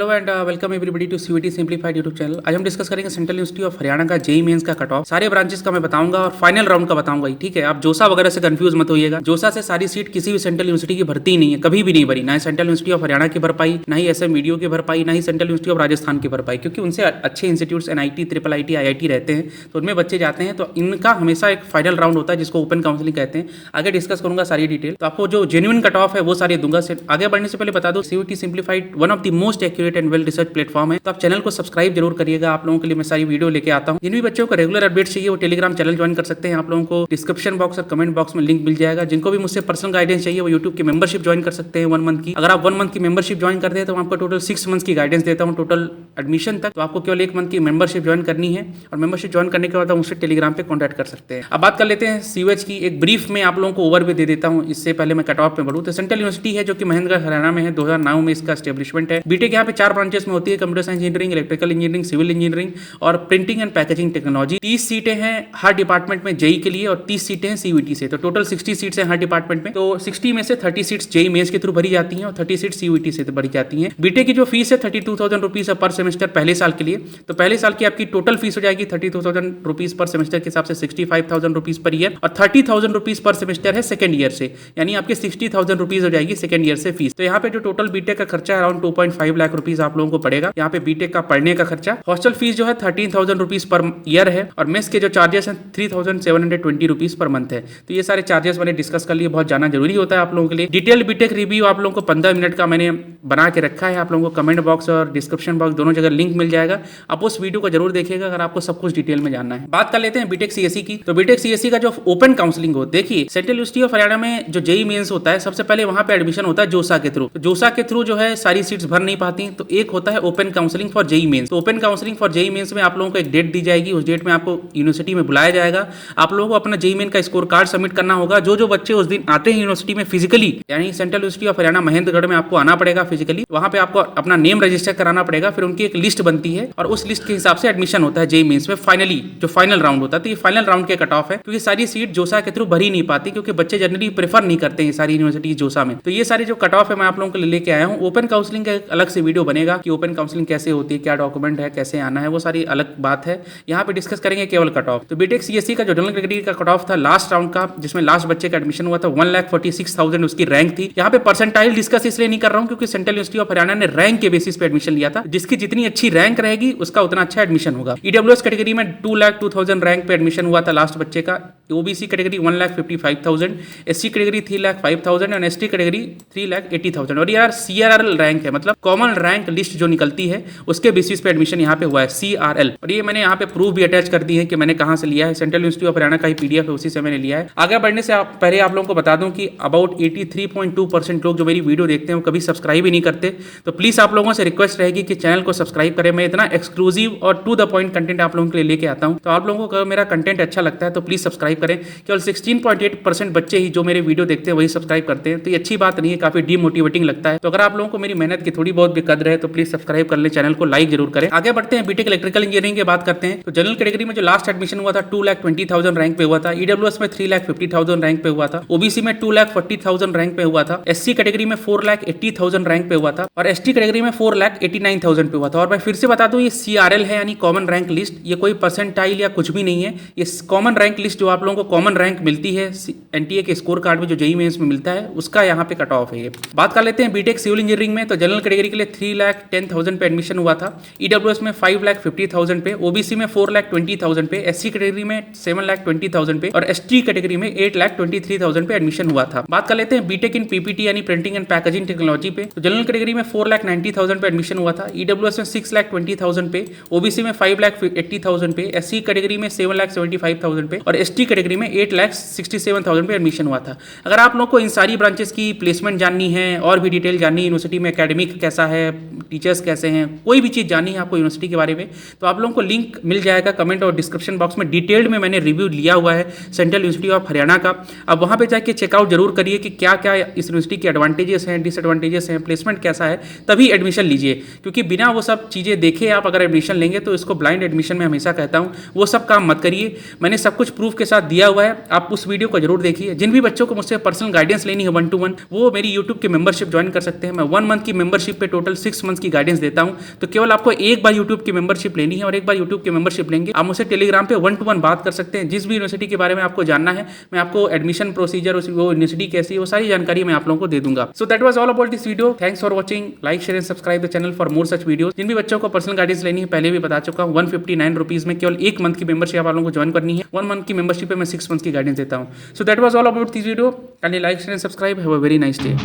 Hello and welcome everybody to CVT simplified YouTube channel. आज हम discuss करेंगे Central University of Haryana का JEE mains का कट ऑफ, सारे ब्रांचेस का मैं बताऊंगा और फाइनल राउंड का बताऊंगा ही, ठीक है। आप जोसा वगैरह से कंफ्यूज मत होइएगा। जोसा से सारी सीट किसी भी सेंट्रल यूनिवर्सिटी की भर्ती ही नहीं है, कभी भी नहीं भरी, ना ही सेंट्रल यूनिवर्सिटी ऑफ हरियाणा की भर पाई, ना ही एसएम वीडियो की भर पाई, ना ही सेंट्रल यूनिवर्सिटी ऑफ राजस्थान की भर पाई, क्योंकि उनसे अच्छे institutes NIT, triple IT, IIT रहते हैं, तो उनमें बच्चे जाते हैं। तो इनका हमेशा एक फाइनल राउंड होता है जिसको ओपन काउंसलिंग कहते हैं। आगे डिस्कस करूंगा सारी डिटेल, तो आपको जो जेन्युइन कट ऑफ है वो सारे दूंगा। आगे बढ़ने से पहले बता दो, CVT simplified one of the most accurate and well research platform है, तो आप चैनल को सब्सक्राइब जरूर करिएगा। आप लोगों के लिए मैं सारी वीडियो लेके आता हूं। जिन भी बच्चों को रेगुलर अपडेट चाहिए वो टेलीग्राम चैनल ज्वाइन कर सकते हैं। आप लोगों को डिस्क्रिप्शन बॉक्स और कमेंट बॉक्स में लिंक मिल जाएगा। जिनको भी मुझसे पर्सनल गाइडेंस चाहिए वो यूट्यूब की मेंबरशिप ज्वाइन कर सकते हैं 1 मंथ की। अगर आप 1 मंथ की मेंबरशिप ज्वाइन करते हैं तो आपको टोटल 6 मंथ की गाइडेंस देता हूं, टोटल एडमिशन तक। तो आपको केवल 1 मंथ की मेंबरशिप ज्वाइन करनी है और मेंबरशिप ज्वाइन करने के बाद आप मुझसे टेलीग्राम पे कॉन्टैक्ट कर सकते हैं। अब बात कर लेते हैं सीवेज की। एक ब्रीफ में आप लोगों को ओवरव्यू दे देता हूं, इससे पहले मैं कट ऑफ पे बढ़ूं। तो सेंट्रल यूनिवर्सिटी है जो कि महेंद्रगढ़ हरियाणा में है, 2009 में इसका एस्टेब्लिशमेंट है। बीटेक यहाँ पे 4 ब्रांचेस में होती है, computer science engineering, electrical engineering, civil engineering और प्रिंटिंग एंड पैकेजिंग टेक्नोलॉजी। 30 सीटें हैं हर डिपार्टमेंट में जेई के लिए और 30 सीटें हैं सीवीटी से, तो टोटल 60 सीट्स हैं हर डिपार्टमेंट में। तो 60 में से 30 सीट्स जेई मेंस के थ्रू भरी जाती हैं और 30 सीट्स सीवीटी से भरी जाती हैं। बीटेक की जो फीस है 32,000 रुपीज पर सेमेस्टर पहले साल के लिए। तो पहले साल की आपकी टोटल फीस हो जाएगी 32,000 रुपीज पर सेमेस्टर के हिसाब से 65,000 रुपीज पर ईयर, और 30,000 रुपीज पर सेमेस्टर है सेकंड ईयर से, यानी आपके 60,000 रुपीज हो जाएगी सेकंड ईयर से फीस। तो यहाँ पे जो टोटल बीटेक का खर्चा है अराउंड 2.5 लाख रुपीज आप लोगों को पड़ेगा। यहाँ पे बीटेक का पढ़ने का खर्चा, हॉस्टल फीस जो है 13,000 रुपीज पर ईयर है और मेस के जो चार्जेस हैं 3,720 रुपीज पर मंथ है। तो ये सारे चार्जेस मैंने डिस्कस कर लिए, बहुत जाना जरूरी होता है आप लोगों के लिए। डिटेल्ड बीटेक रिव्यू आप लोगों को 15 मिनट का मैंने बना के रखा है, आप लोगों को कमेंट बॉक्स और डिस्क्रिप्शन बॉक्स दोनों जगह लिंक मिल जाएगा। आप उस वीडियो को जरूर देखिएगा अगर आपको सब कुछ डिटेल में जानना है। बात कर लेते हैं बीटेक सीएससी की। तो बीटेक सीएससी का जो ओपन काउंसलिंग हो, देखिए सेंट्रल यूनिवर्सिटी ऑफ हरियाणा में जो जेईई मेंस होता है सबसे पहले वहां पे एडमिशन होता है जोसा के थ्रू। तो जोसा के थ्रू जो है सारी सीट्स भर नहीं पाती, तो एक होता है open counselling for JEE Mains. तो open counselling for JEE Mains में आप लोगों को एक डेट दी जाएगी, उस डेट में आपको यूनिवर्सिटी में बुलाया जाएगा। आप लोगों को अपना जेईई मेन का स्कोर कार्ड सबमिट करना होगा। जो बच्चे उस दिन आते हैं यूनिवर्सिटी में फिजिकली, यानी central University of Haryana Mahendragarh में आपको आना पड़ेगा फिजिकली, वहां पे आपको अपना नेम रजिस्टर कराना पड़ेगा। फिर उनकी एक लिस्ट बनती है और उस लिस्ट के हिसाब से एडमिशन होता है जेईई मेंस में। फाइनली जो फाइनल राउंड होता है, तो ये फाइनल राउंड के कट ऑफ है, क्योंकि सारी सीट जोसा के थ्रू भरी नहीं पाती, क्योंकि बच्चे जनरली प्रेफर नहीं करते हैं सारी यूनिवर्सिटी जोसा में। तो ये सारे जो कट ऑफ है मैं आप लोगों को लेके आया हूँ। ओपन काउंसलिंग का एक अलग से वीडियो बनेगा कि ओपन काउंसलिंग कैसे होती है, क्या डॉक्यूमेंट है, कैसे आना है, वो सारी अलग बात है। यहाँ पे डिस्कस करेंगे केवल कट ऑफ। तो बीटेक सीएससी का जो जनरल कैटेगरी का कट ऑफ था लास्ट राउंड का, जिसमें लास्ट बच्चे का एडमिशन हुआ था, 1,46,000 उसकी रैंक थी। यहाँ पे परसेंटाइल डिस्कस इसलिए नहीं कर रहा हूँ क्योंकि सेंट्रल यूनिवर्सिटी ऑफ हरियाणा ने रैंक के बेसिस पे एडमिशन लिया था। जिसकी जितनी अच्छी रैंक रहेगी उसका उतना अच्छा एडमिशन होगा। ईडब्ल्यूएस कैटेगरी में 2,02,000 रैंक पे एडमिशन हुआ था लास्ट बच्चे का। ओबीसी कैटेगरी 1,55,000, एससी कैटेगरी 3,05,000 और एसटी कैटेगरी 3,80,000। और यार सीआरएल रैंक है, मतलब कॉमन रैंक लिस्ट जो निकलती है उसके बेसिस पे एडमिशन यहाँ पे हुआ है, सीआरएल। और ये मैंने यहाँ पे प्रूफ भी अटैच कर दी है कि मैंने कहाँ से लिया है। सेंट्रल यूनिवर्सिटी ऑफ हरियाणा का ही पीडीएफ है, उसी से मैंने लिया है। आगे बढ़ने से पहले आप लोगों को बता दूं कि अबाउट 83.2% लोग जो मेरी वीडियो देखते हैं वो कभी सब्सक्राइब ही नहीं करते। तो प्लीज आप लोगों से रिक्वेस्ट रहेगी कि चैनल को सब्सक्राइब करें। मैं इतना एक्सक्लूसिव और टू द पॉइंट कंटेंट आप लोगों के लिए लेके आता हूं, तो आप लोगों को अगर मेरा कंटेंट अच्छा लगता है तो प्लीज सब्सक्राइब करें। केवल 16.8% बच्चे ही जो मेरे वीडियो देखते हैं वही सब्सक्राइब करते हैं, तो ये अच्छी बात नहीं है, काफी डीमोटिवेटिंग लगता है। तो अगर आप लोगों को मेरी मेहनत की थोड़ी बहुत भी कदर है तो प्लीज सब्सक्राइब कर ले, चैनल को लाइक जरूर करें। आगे बढ़ते हैं, बीटेक इलेक्ट्रिकल इंजीनियरिंग की बात करते हैं। तो जनरल कैटेगरी में जो लास्ट एडमिशन हुआ था 2,20,000 रैंक पे हुआ था। ईडब्ल्यूएस में 3,50,000 रैंक पे हुआ था। ओबीसी में 2,40,000 रैंक पे हुआ था। एससी कैटेगरी में 4,80,000 रैंक पे हुआ था और एसटी कैटेगरी में 4,89,000 पे हुआ था। और मैं फिर से बता दूं ये सीआरएल है, यानी कॉमन रैंक लिस्ट, ये कोई परसेंटाइल या कुछ भी नहीं है। ये कॉमन रैंक लिस्ट जो आप लोगों को कॉमन रैंक मिलती है एनटीए के स्कोर कार्ड में जो जेईई मेंस में मिलता है, उसका यहाँ पे कट ऑफ है। बात कर लेते हैं बीटेक सिविल इंजीनियरिंग में। तो जनरल कैटेगरी के लिए 3,10,000 पे एडमिशन हुआ था। ईडब्ल्यूएस में 5,50,000 पे, ओबीसी में 4,20,000 पे, एससी कैटेगरी में 7,20,000 पे और एसटी कैटेगरी में 8,23,000 पे एडमिशन हुआ था। बात कर लेते हैं बीटेक इन पीपीटी यानी प्रिंटिंग एंड पैकेजिंग टेक्नोलॉजी पे। तो जनरल कैटेगरी में 4,90,000 पे एडमिशन हुआ था। ईडब्ल्यूएस में 6,20,000 पे, ओबीसी में 5,80,000 पे, एससी कैटेगरी में 7,75,000 पे और एसटी कैटेगरी में 8,67,000 पे एडमिशन हुआ था। अगर आप लोग को इन सारी ब्रांचेस की प्लेसमेंट जाननी है और भी डिटेल जाननी है, यूनिवर्सिटी में एकेडमिक कैसा है, टीचर्स कैसे हैं, कोई भी चीज़ जाननी है आपको यूनिवर्सिटी के बारे में, तो आप लोगों को लिंक मिल जाएगा कमेंट और डिस्क्रिप्शन बॉक्स में। डिटेल्ड में मैंने रिव्यू लिया हुआ है सेंट्रल यूनिवर्सिटी ऑफ हरियाणा का। अब वहाँ पे जाके चेकआउट जरूर करिए कि क्या क्या इस यूनिवर्सिटी के एडवांटेजेस हैं, डिसएडवांटेजेस हैं, प्लेसमेंट कैसा है, तभी एडमिशन लीजिए। क्योंकि बिना वो सब चीज़ें देखे आप अगर एडमिशन लेंगे तो इसको ब्लाइंड एडमिशन में हमेशा कहता हूँ वो सब काम मत करिए। मैंने सब कुछ प्रूफ के साथ दिया हुआ है, आप उस वीडियो को जरूर देखिए। जिन भी बच्चों को मुझसे पर्सनल गाइडेंस लेनी है 1-to-1, वो मेरी यूट्यूब की मेंबरशिप ज्वाइन कर सकते हैं। मैं 1 मंथ की मेंबरशिप पे टोटल 6 मंथ्स की गाइडेंस देता हूँ। तो केवल आपको एक बार यूट्यूब की मेंबरशिप लेनी है और एक बार यूट्यूब की मेंबरशिप लेंगे आप मुझसे टेलीग्राम पे 1 to 1 बात कर सकते हैं। जिस भी यूनिवर्सिटी के बारे में आपको जानना है मैं आपको एडमिशन प्रोसीजर, वो यूनिवर्सिटी कैसी है, वो सारी जानकारी मैं आप लोगों को दे दूंगा। So that was all about this video. Thanks for watching. Like share and subscribe the channel for more such videos. जिन भी बच्चों को पर्सनल गाइडेंस लेनी है पहले भी बता चुका हूँ, 159 रुपीज में केवल 1 मंथ की मेंबरशिप आप लोगों को ज्वाइन करनी है। 1 मंथ की मेंबरशिप पे मैं 6 मंथ की गाइडेंस देता हूँ। सो that was all about this video. Kindly like share and subscribe. Have a very nice day.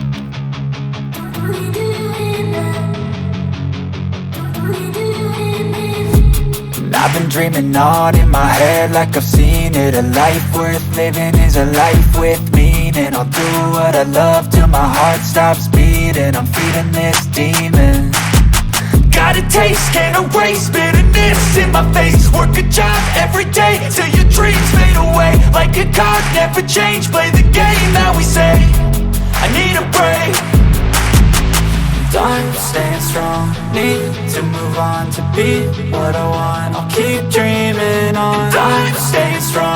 I've been dreaming on in my head like I've seen it. A life worth living is a life with meaning. I'll do what I love till my heart stops beating. I'm feeding this demon. Got a taste, can't erase bitterness in my face. Work a job every day till your dreams fade away. Like a card, never change, play the game that we say. I need a break. Done staying strong, need to move on to be what I want. I'll keep dreaming on. I'm staying strong.